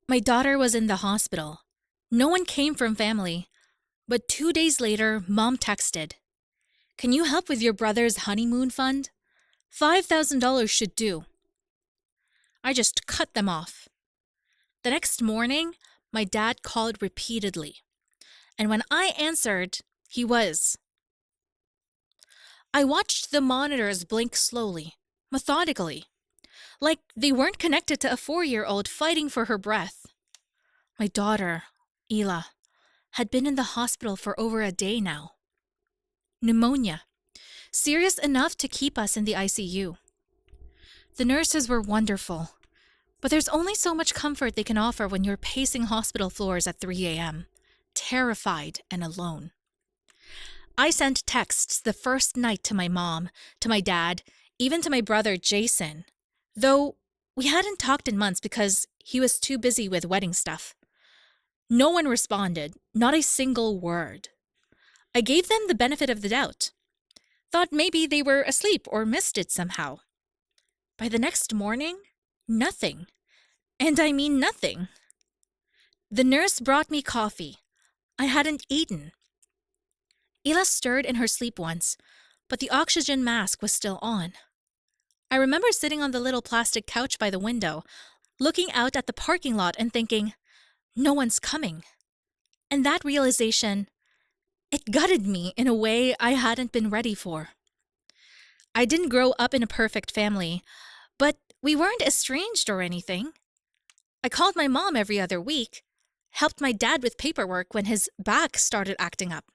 My daughter was in the hospital. No one came from family. But 2 days later, Mom texted, "Can you help with your brother's honeymoon fund? $5,000 should do." I just cut them off. The next morning, my dad called repeatedly. And when I answered, he was. I watched the monitors blink slowly, methodically, like they weren't connected to a 4-year-old fighting for her breath. My daughter, Ela, had been in the hospital for over a day now. Pneumonia, serious enough to keep us in the ICU. The nurses were wonderful, but there's only so much comfort they can offer when you're pacing hospital floors at 3 a.m., terrified and alone. I sent texts the first night to my mom, to my dad, even to my brother Jason, though we hadn't talked in months because he was too busy with wedding stuff. No one responded, not a single word. I gave them the benefit of the doubt. Thought maybe they were asleep or missed it somehow. By the next morning, nothing. And I mean nothing. The nurse brought me coffee. I hadn't eaten. Ela stirred in her sleep once, but the oxygen mask was still on. I remember sitting on the little plastic couch by the window, looking out at the parking lot and thinking, no one's coming. And that realization, it gutted me in a way I hadn't been ready for. I didn't grow up in a perfect family, but we weren't estranged or anything. I called my mom every other week, helped my dad with paperwork when his back started acting up,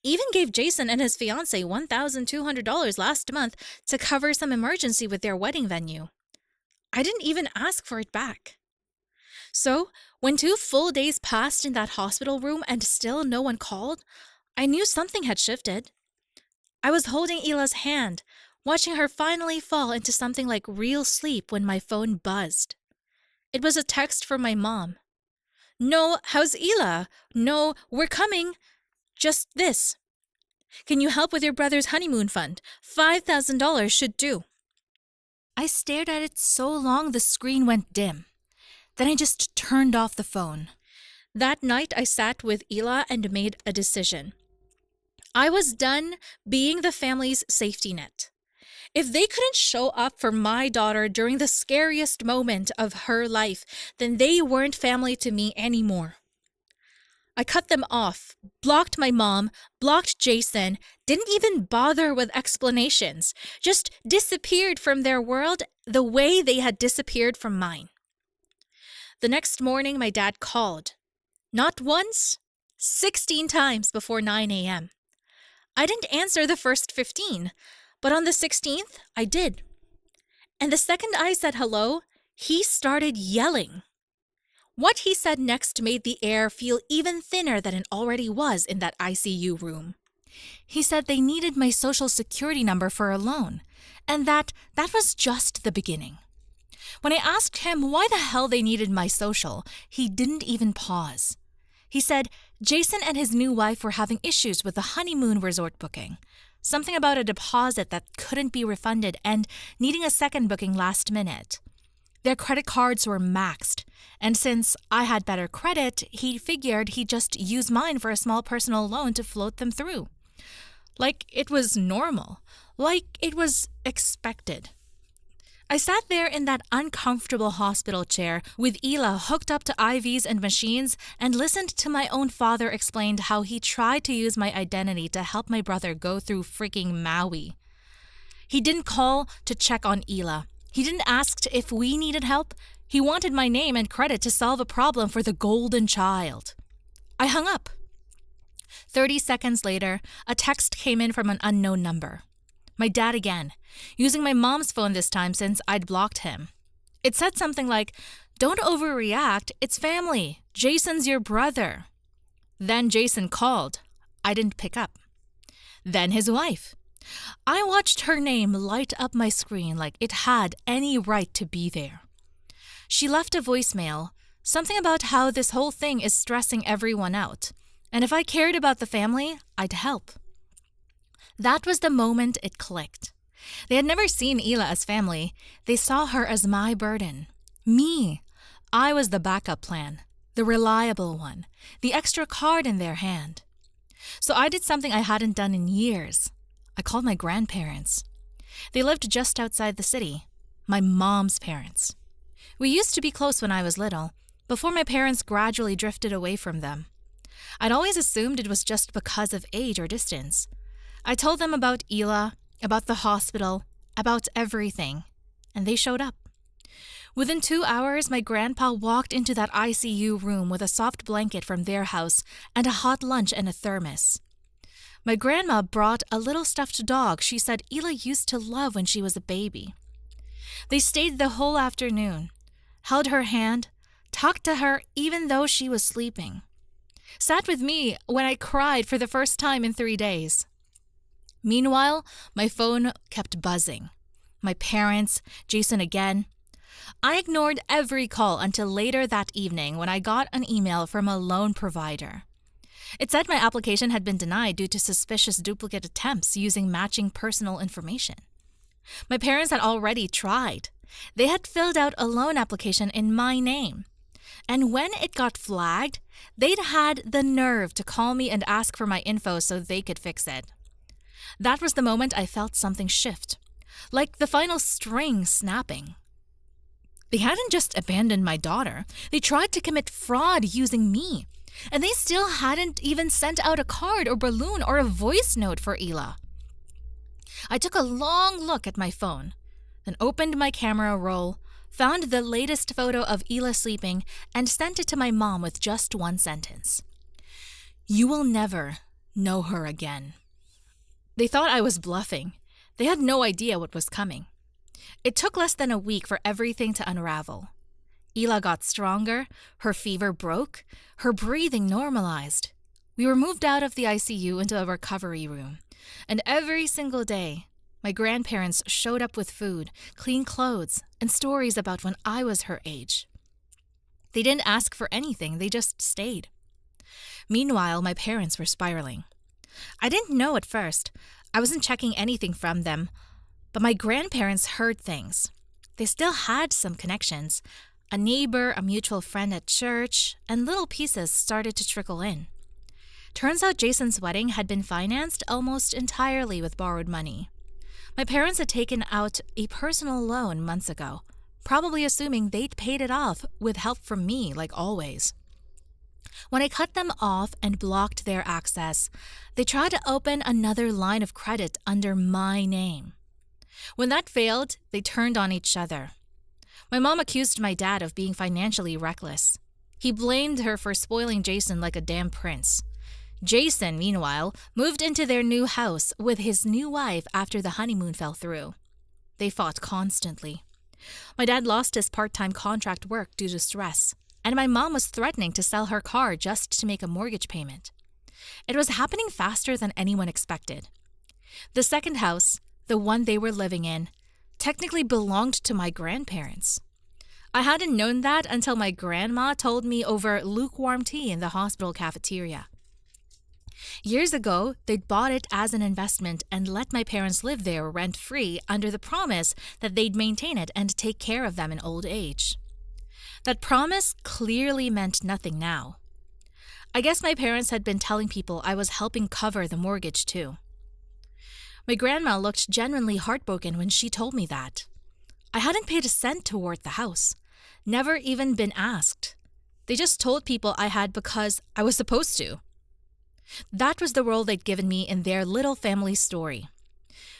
even gave Jason and his fiancée $1,200 last month to cover some emergency with their wedding venue. I didn't even ask for it back. So, when 2 full days passed in that hospital room and still no one called, I knew something had shifted. I was holding Ela's hand, watching her finally fall into something like real sleep when my phone buzzed. It was a text from my mom. "No, how's Ela? No, we're coming. Just this. Can you help with your brother's honeymoon fund? $5,000 should do." I stared at it so long the screen went dim. Then I just turned off the phone. That night I sat with Ela and made a decision. I was done being the family's safety net. If they couldn't show up for my daughter during the scariest moment of her life, then they weren't family to me anymore. I cut them off, blocked my mom, blocked Jason, didn't even bother with explanations, just disappeared from their world the way they had disappeared from mine. The next morning, my dad called. Not once, 16 times before 9 a.m. I didn't answer the first 15, but on the 16th, I did. And the second I said hello, he started yelling. What he said next made the air feel even thinner than it already was in that ICU room. He said they needed my social security number for a loan, and that was just the beginning. When I asked him why the hell they needed my social, he didn't even pause. He said Jason and his new wife were having issues with the honeymoon resort booking. Something about a deposit that couldn't be refunded and needing a second booking last minute. Their credit cards were maxed, and since I had better credit, he figured he'd just use mine for a small personal loan to float them through. Like it was normal. Like it was expected. I sat there in that uncomfortable hospital chair with Ela hooked up to IVs and machines and listened to my own father explain how he tried to use my identity to help my brother go through freaking Maui. He didn't call to check on Ela. He didn't ask if we needed help. He wanted my name and credit to solve a problem for the golden child. I hung up. 30 seconds later, a text came in from an unknown number. My dad again, using my mom's phone this time since I'd blocked him. It said something like, "Don't overreact, it's family. Jason's your brother." Then Jason called. I didn't pick up. Then his wife. I watched her name light up my screen like it had any right to be there. She left a voicemail, something about how this whole thing is stressing everyone out, and if I cared about the family, I'd help. That was the moment it clicked. They had never seen Ela as family. They saw her as my burden. Me, I was the backup plan, the reliable one, the extra card in their hand. So I did something I hadn't done in years. I called my grandparents. They lived just outside the city, my mom's parents. We used to be close when I was little, before my parents gradually drifted away from them. I'd always assumed it was just because of age or distance. I told them about Ela, about the hospital, about everything, and they showed up. Within 2 hours, my grandpa walked into that ICU room with a soft blanket from their house and a hot lunch and a thermos. My grandma brought a little stuffed dog she said Ela used to love when she was a baby. They stayed the whole afternoon, held her hand, talked to her even though she was sleeping, sat with me when I cried for the first time in 3 days. Meanwhile, my phone kept buzzing. My parents, Jason again. I ignored every call until later that evening when I got an email from a loan provider. It said my application had been denied due to suspicious duplicate attempts using matching personal information. My parents had already tried. They had filled out a loan application in my name. And when it got flagged, they'd had the nerve to call me and ask for my info so they could fix it. That was the moment I felt something shift, like the final string snapping. They hadn't just abandoned my daughter, they tried to commit fraud using me. And they still hadn't even sent out a card or balloon or a voice note for Ela. I took a long look at my phone, then opened my camera roll, found the latest photo of Ela sleeping, and sent it to my mom with just one sentence. "You will never know her again." They thought I was bluffing. They had no idea what was coming. It took less than a week for everything to unravel. Ela got stronger, her fever broke, her breathing normalized. We were moved out of the ICU into a recovery room, and every single day, my grandparents showed up with food, clean clothes, and stories about when I was her age. They didn't ask for anything, they just stayed. Meanwhile, my parents were spiraling. I didn't know at first. I wasn't checking anything from them, but my grandparents heard things. They still had some connections. A neighbor, a mutual friend at church, and little pieces started to trickle in. Turns out Jason's wedding had been financed almost entirely with borrowed money. My parents had taken out a personal loan months ago, probably assuming they'd paid it off with help from me, like always. When I cut them off and blocked their access, they tried to open another line of credit under my name. When that failed, they turned on each other. My mom accused my dad of being financially reckless. He blamed her for spoiling Jason like a damn prince. Jason, meanwhile, moved into their new house with his new wife after the honeymoon fell through. They fought constantly. My dad lost his part-time contract work due to stress, and my mom was threatening to sell her car just to make a mortgage payment. It was happening faster than anyone expected. The second house, the one they were living in, technically belonged to my grandparents. I hadn't known that until my grandma told me over lukewarm tea in the hospital cafeteria. Years ago, they'd bought it as an investment and let my parents live there rent-free under the promise that they'd maintain it and take care of them in old age. That promise clearly meant nothing now. I guess my parents had been telling people I was helping cover the mortgage too. My grandma looked genuinely heartbroken when she told me that. I hadn't paid a cent toward the house, never even been asked. They just told people I had because I was supposed to. That was the role they'd given me in their little family story.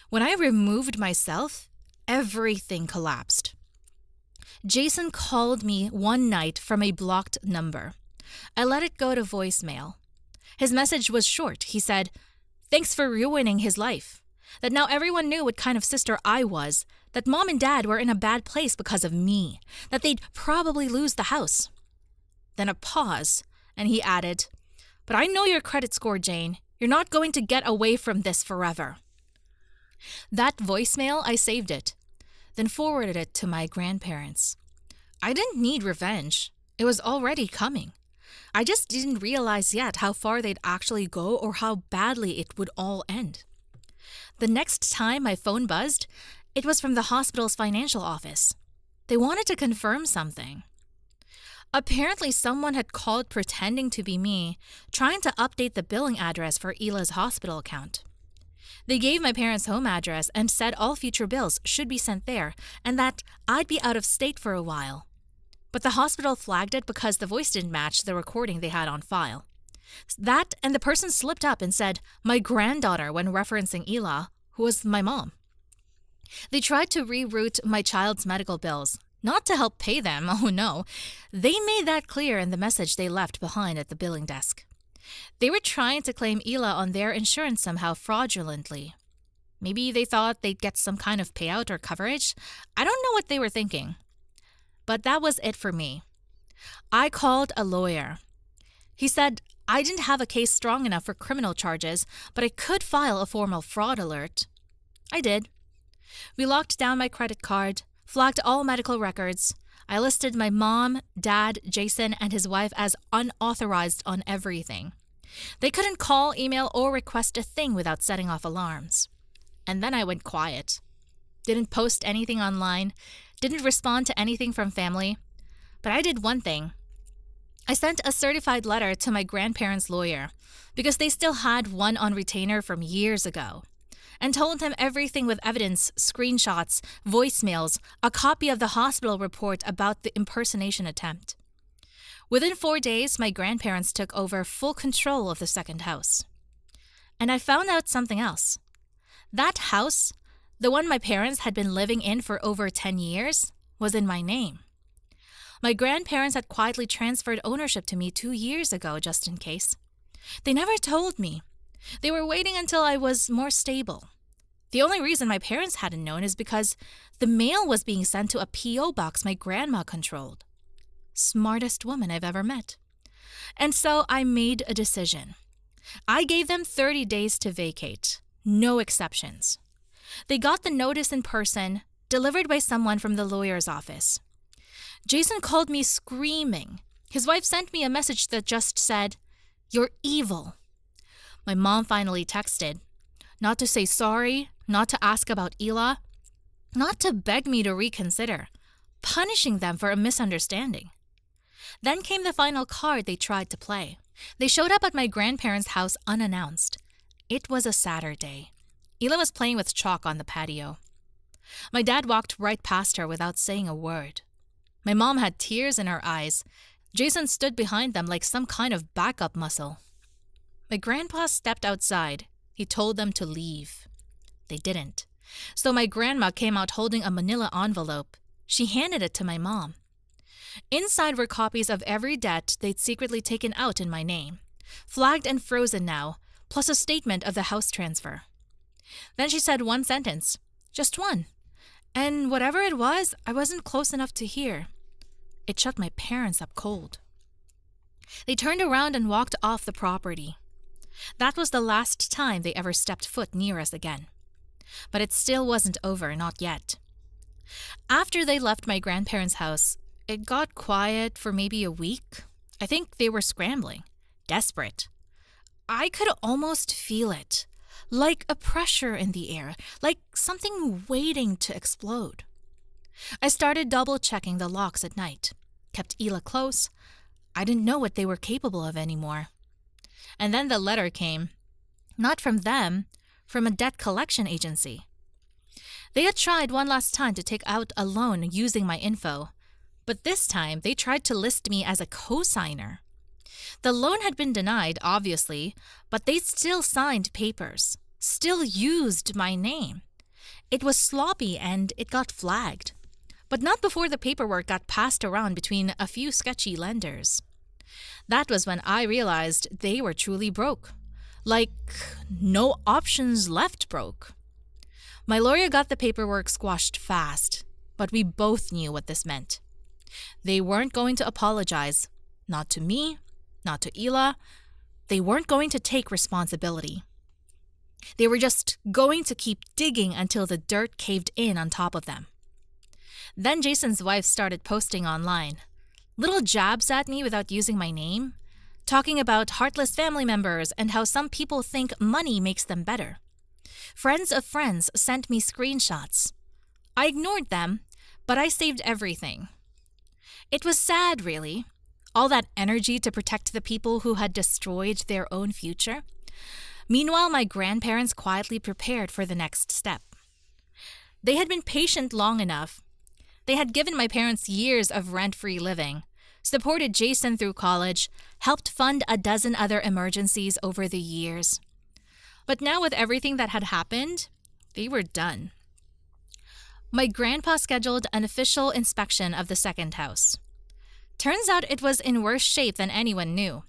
When I removed myself, everything collapsed. Jason called me one night from a blocked number. I let it go to voicemail. His message was short. He said, "Thanks for ruining his life. That now everyone knew what kind of sister I was, that mom and dad were in a bad place because of me, that they'd probably lose the house." Then a pause, and he added, "But I know your credit score, Jane. You're not going to get away from this forever." That voicemail, I saved it, then forwarded it to my grandparents. I didn't need revenge. It was already coming. I just didn't realize yet how far they'd actually go or how badly it would all end. The next time my phone buzzed, it was from the hospital's financial office. They wanted to confirm something. Apparently, someone had called pretending to be me, trying to update the billing address for Ila's hospital account. They gave my parents' home address and said all future bills should be sent there and that I'd be out of state for a while. But the hospital flagged it because the voice didn't match the recording they had on file. That and the person slipped up and said my granddaughter when referencing Ila, who was my mom. They tried to reroute my child's medical bills, not to help pay them, oh no. They made that clear in the message they left behind at the billing desk. They were trying to claim Ila on their insurance somehow fraudulently. Maybe they thought they'd get some kind of payout or coverage. I don't know what they were thinking. But that was it for me. I called a lawyer. He said I didn't have a case strong enough for criminal charges, but I could file a formal fraud alert. I did. We locked down my credit card, flagged all medical records. I listed my mom, dad, Jason, and his wife as unauthorized on everything. They couldn't call, email, or request a thing without setting off alarms. And then I went quiet. Didn't post anything online, didn't respond to anything from family. But I did one thing. I sent a certified letter to my grandparents' lawyer, because they still had one on retainer from years ago, and told him everything with evidence, screenshots, voicemails, a copy of the hospital report about the impersonation attempt. Within 4 days, my grandparents took over full control of the second house. And I found out something else. That house, the one my parents had been living in for over 10 years, was in my name. My grandparents had quietly transferred ownership to me 2 years ago, just in case. They never told me. They were waiting until I was more stable. The only reason my parents hadn't known is because the mail was being sent to a P.O. box my grandma controlled. Smartest woman I've ever met. And so I made a decision. I gave them 30 days to vacate. No exceptions. They got the notice in person, delivered by someone from the lawyer's office. Jason called me screaming. His wife sent me a message that just said, "You're evil." My mom finally texted, not to say sorry, not to ask about Ila, not to beg me to reconsider, punishing them for a misunderstanding. Then came the final card they tried to play. They showed up at my grandparents' house unannounced. It was a Saturday. Ila was playing with chalk on the patio. My dad walked right past her without saying a word. My mom had tears in her eyes. Jason stood behind them like some kind of backup muscle. My grandpa stepped outside. He told them to leave. They didn't. So my grandma came out holding a manila envelope. She handed it to my mom. Inside were copies of every debt they'd secretly taken out in my name, flagged and frozen now, plus a statement of the house transfer. Then she said one sentence, just one. And whatever it was, I wasn't close enough to hear. It shut my parents up cold. They turned around and walked off the property. That was the last time they ever stepped foot near us again. But it still wasn't over, not yet. After they left my grandparents' house, it got quiet for maybe a week. I think they were scrambling, desperate. I could almost feel it, like a pressure in the air, like something waiting to explode. I started double-checking the locks at night, kept Ila close. I didn't know what they were capable of anymore. And then the letter came, not from them, from a debt collection agency. They had tried one last time to take out a loan using my info, but this time they tried to list me as a co-signer. The loan had been denied, obviously, but they still signed papers, still used my name. It was sloppy and it got flagged, but not before the paperwork got passed around between a few sketchy lenders. That was when I realized they were truly broke. Like, no options left broke. My lawyer got the paperwork squashed fast, but we both knew what this meant. They weren't going to apologize, not to me, not to Ila. They weren't going to take responsibility. They were just going to keep digging until the dirt caved in on top of them. Then Jason's wife started posting online, little jabs at me without using my name, talking about heartless family members and how some people think money makes them better. Friends of friends sent me screenshots. I ignored them, but I saved everything. It was sad, really. All that energy to protect the people who had destroyed their own future. Meanwhile, my grandparents quietly prepared for the next step. They had been patient long enough. They had given my parents years of rent-free living, supported Jason through college, helped fund a dozen other emergencies over the years. But now with everything that had happened, they were done. My grandpa scheduled an official inspection of the second house. Turns out it was in worse shape than anyone knew.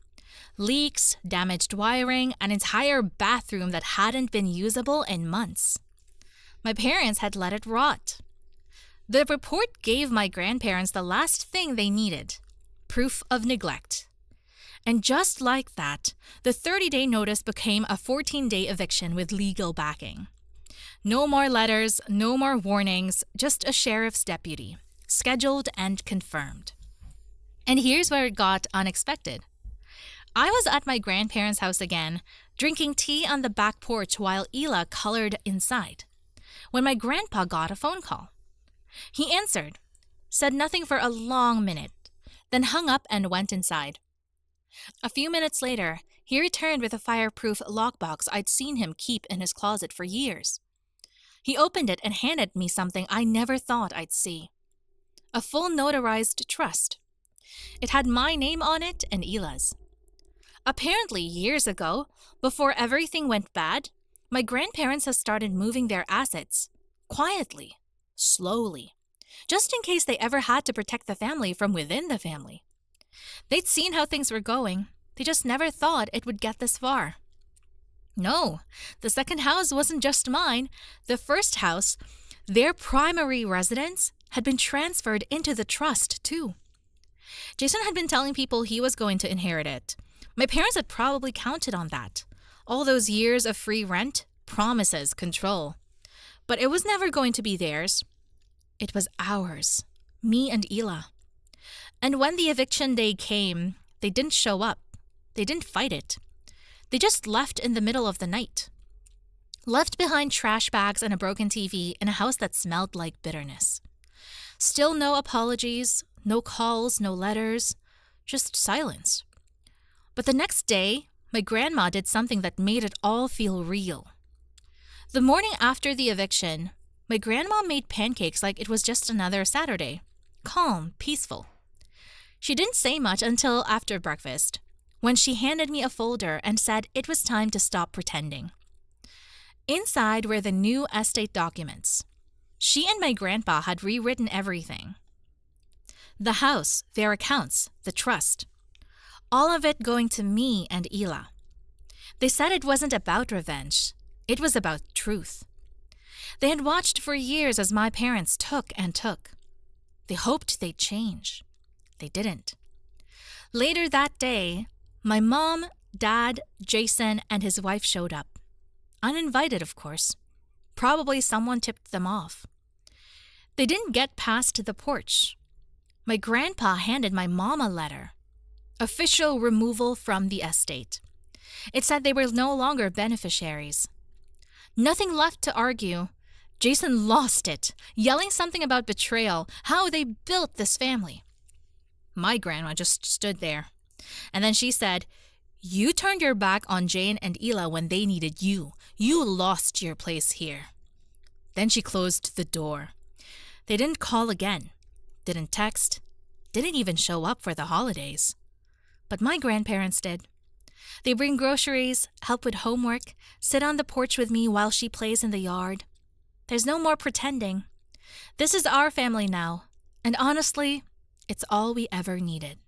Leaks, damaged wiring, an entire bathroom that hadn't been usable in months. My parents had let it rot. The report gave my grandparents the last thing they needed, proof of neglect. And just like that, the 30-day notice became a 14-day eviction with legal backing. No more letters, no more warnings, just a sheriff's deputy, scheduled and confirmed. And here's where it got unexpected. I was at my grandparents' house again, drinking tea on the back porch while Ela colored inside, when my grandpa got a phone call. He answered, said nothing for a long minute, then hung up and went inside. A few minutes later, he returned with a fireproof lockbox I'd seen him keep in his closet for years. He opened it and handed me something I never thought I'd see. A full notarized trust. It had my name on it and Ela's. Apparently, years ago, before everything went bad, my grandparents had started moving their assets, quietly, slowly, just in case they ever had to protect the family from within the family. They'd seen how things were going. They just never thought it would get this far. No, the second house wasn't just mine. The first house, their primary residence, had been transferred into the trust, too. Jason had been telling people he was going to inherit it. My parents had probably counted on that. All those years of free rent, promises, control. But it was never going to be theirs. It was ours, me and Ela. And when the eviction day came, they didn't show up. They didn't fight it. They just left in the middle of the night. Left behind trash bags and a broken TV in a house that smelled like bitterness. Still no apologies, no calls, no letters, just silence. But the next day, my grandma did something that made it all feel real. The morning after the eviction, my grandma made pancakes like it was just another Saturday. Calm, peaceful. She didn't say much until after breakfast, when she handed me a folder and said it was time to stop pretending. Inside were the new estate documents. She and my grandpa had rewritten everything. The house, their accounts, the trust. All of it going to me and Ela. They said it wasn't about revenge. It was about truth. They had watched for years as my parents took and took. They hoped they'd change. They didn't. Later that day, my mom, dad, Jason, and his wife showed up. Uninvited, of course. Probably someone tipped them off. They didn't get past the porch. My grandpa handed my mom a letter. Official removal from the estate. It said they were no longer beneficiaries. Nothing left to argue. Jason lost it, yelling something about betrayal, how they built this family. My grandma just stood there. And then she said, "You turned your back on Jane and Ela when they needed you. You lost your place here." Then she closed the door. They didn't call again, didn't text, didn't even show up for the holidays. But my grandparents did. They bring groceries, help with homework, sit on the porch with me while she plays in the yard. There's no more pretending. This is our family now, and honestly, it's all we ever needed.